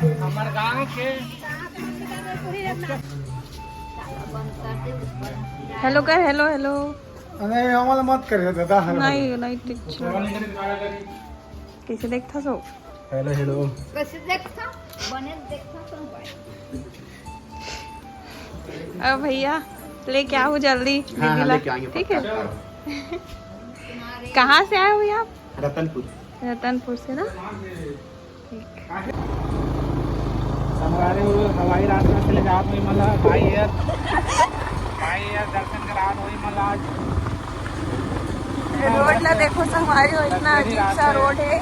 हमारे गांव के हेलो कर, हेलो हेलो. नहीं आम्हाला मत करे दादा. नाही नाही ठीक कैसे देखता सो. Hello hello. कैसे देखता बने देखता तो अब भैया लेके आओ जल्दी दीदी. ठीक है. कहाँ से आए हो आप? रतनपुर. रतनपुर से ना. हमारे हवाई रास्ता चले जात हुई मला भाई यार दर्शन करा हुई मला. रोड ला देखो संगवारी हो, इतना अजीब सा रोड है.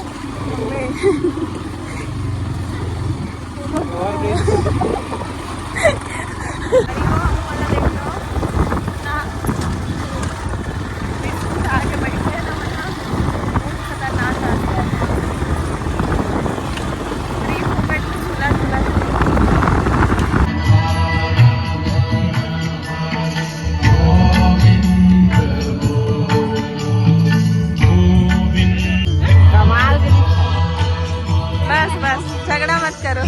बस बस झगड़ा मत करो.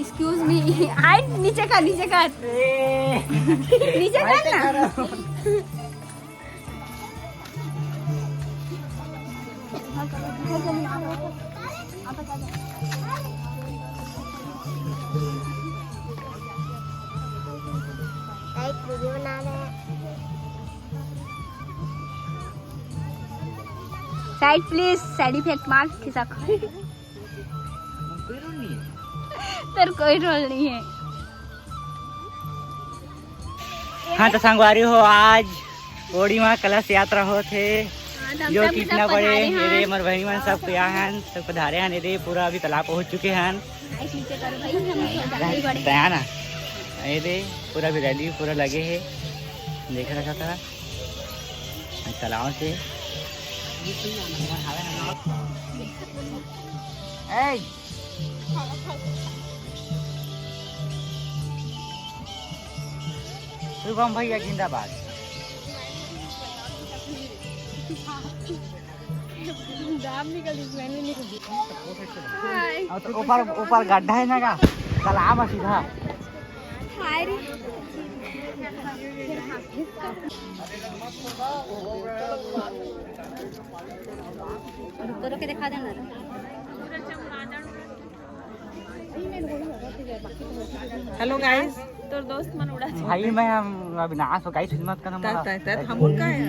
Excuse me. हाय नीचे का नीचे का नीचे का ना. वीडियो बना रहे हैं. Side please. साइड इफेक्ट मार खिसक. तेरे कोई रोल नहीं है. हाँ तो संगवारी हो, आज ओडी में कलश यात्रा हो थे जो कितना बड़े मेरे मर बहनी मन सब यहाँ सब पधारे हैं. ये पूरा अभी तालाब पहुँच चुके हैं. ना ये पूरा भी रैली पूरा लगे है. देख रखा था तालाब से. शुभम भैया जिंदाबाद. तो ऊपर ऊपर गड्ढा है ना का तालाब है सीधा. के दिखा देना. Hello guys. तो दोस्त मन उड़ा भाई मैं अविनाश हो गाइस. हिम्मत कर हम उनका है.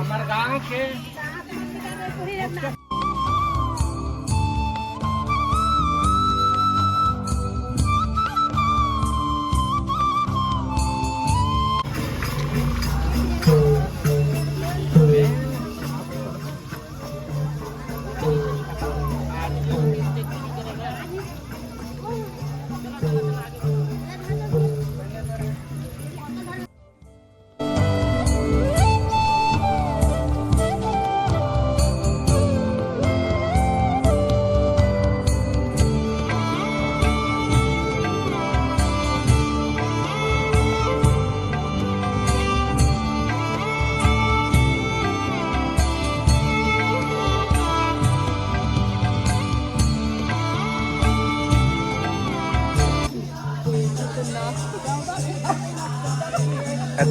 हमारे गाँव के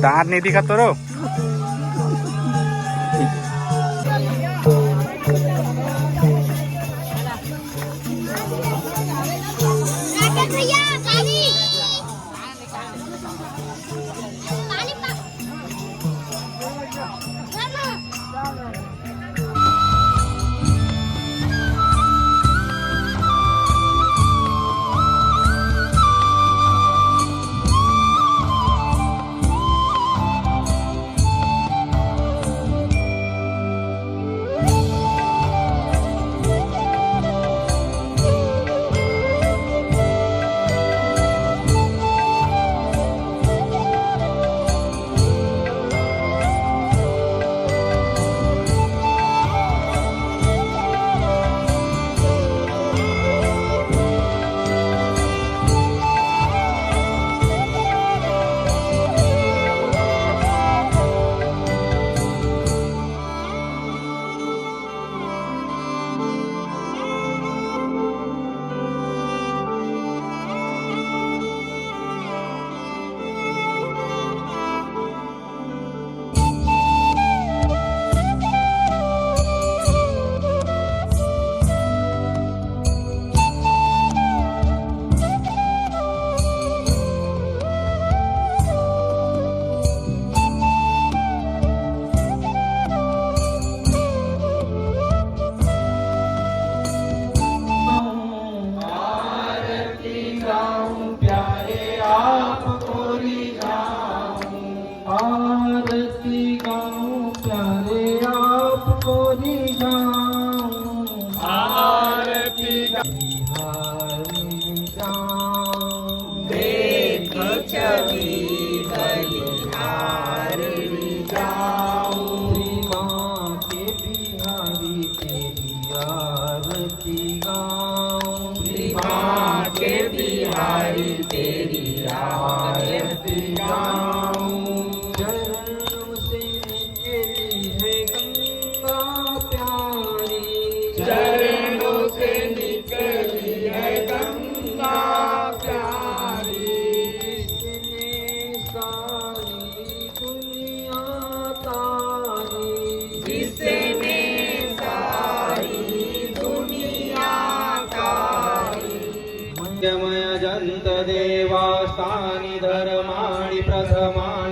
दांत नहीं दिखा तो रो जन्त देवास्तानि धर्माणि प्रथमानि